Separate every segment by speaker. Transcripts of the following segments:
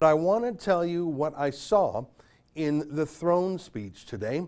Speaker 1: I want to tell you what I saw in the throne speech today.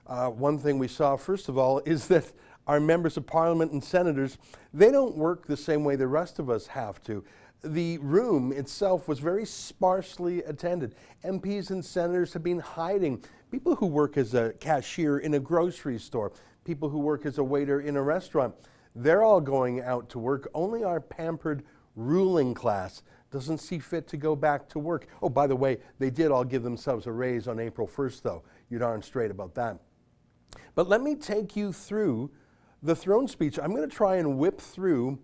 Speaker 1: One thing we saw, first of all, is that our members of parliament and senators, they don't work the same way the rest of us have to. The room itself was very sparsely attended. MPs and senators have been hiding. People who work as a cashier in a grocery store, people who work as a waiter in a restaurant, they're all going out to work. Only our pampered ruling class doesn't see fit to go back to work. Oh, by the way, they did all give themselves a raise on April 1st, though. You're darn straight about that. But let me take you through the throne speech. I'm going to try and whip through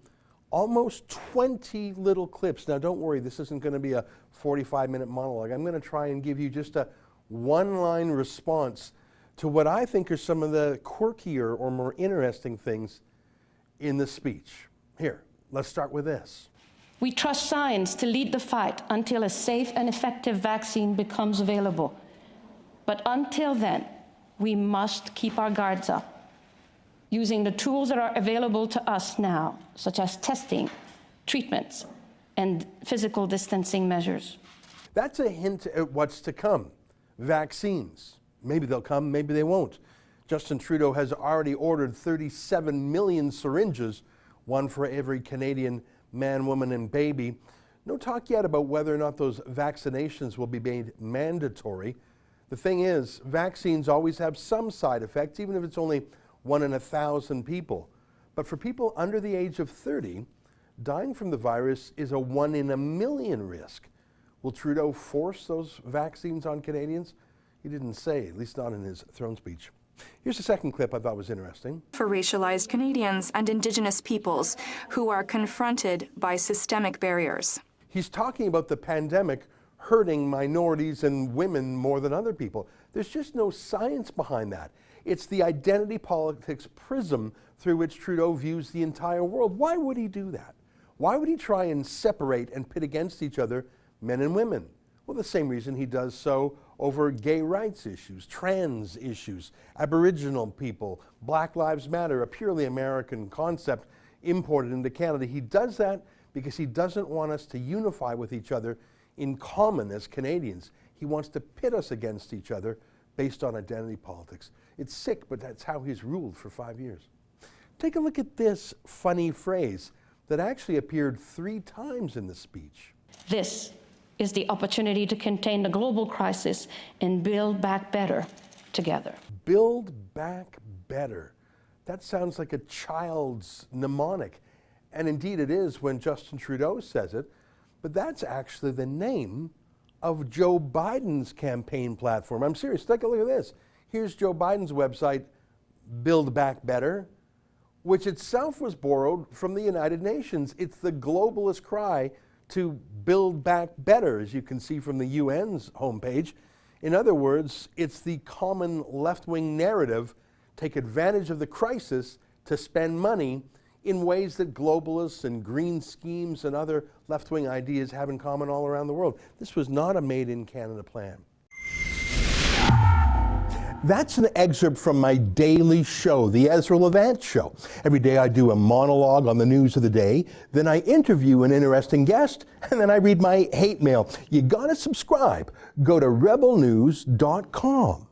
Speaker 1: almost 20 little clips. Now, don't worry, this isn't going to be a 45-minute monologue. I'm going to try and give you just a one-line response to what I think are some of the quirkier or more interesting things in the speech. Here, let's start with this.
Speaker 2: We trust science to lead the fight until a safe and effective vaccine becomes available. But until then, we must keep our guards up, using the tools that are available to us now, such as testing, treatments, and physical distancing measures.
Speaker 1: That's a hint at what's to come. Vaccines. Maybe they'll come, maybe they won't. Justin Trudeau has already ordered 37 million syringes, one for every Canadian man, woman, and baby. No talk yet about whether or not those vaccinations will be made mandatory. The thing is, vaccines always have some side effects, even if it's only 1 in 1,000 people. But for people under the age of 30, dying from the virus is a 1 in a million risk. Will Trudeau force those vaccines on Canadians? He didn't say, at least not in his throne speech. Here's a second clip I thought was interesting.
Speaker 3: For racialized Canadians and Indigenous peoples who are confronted by systemic barriers.
Speaker 1: He's talking about the pandemic hurting minorities and women more than other people. There's just no science behind that. It's the identity politics prism through which Trudeau views the entire world. Why would he do that? Why would he try and separate and pit against each other men and women? Well, the same reason he does so over gay rights issues, trans issues, Aboriginal people, Black Lives Matter, a purely American concept imported into Canada. He does that because he doesn't want us to unify with each other in common as Canadians. He wants to pit us against each other based on identity politics. It's sick, but that's how he's ruled for 5 years. Take a look at this funny phrase that actually appeared 3 times in the speech.
Speaker 2: This is the opportunity to contain the global crisis and build back better together.
Speaker 1: Build back better. That sounds like a child's mnemonic. And indeed it is when Justin Trudeau says it, but that's actually the name of Joe Biden's campaign platform. I'm serious, take a look at this. Here's Joe Biden's website, Build Back Better, which itself was borrowed from the United Nations. It's the globalist cry to build back better, as you can see from the UN's homepage. In other words, it's the common left-wing narrative, take advantage of the crisis to spend money in ways that globalists and green schemes and other left-wing ideas have in common all around the world. This was not a made-in-Canada plan. That's an excerpt from my daily show, The Ezra Levant Show. Every day I do a monologue on the news of the day, then I interview an interesting guest, and then I read my hate mail. You gotta subscribe. Go to rebelnews.com.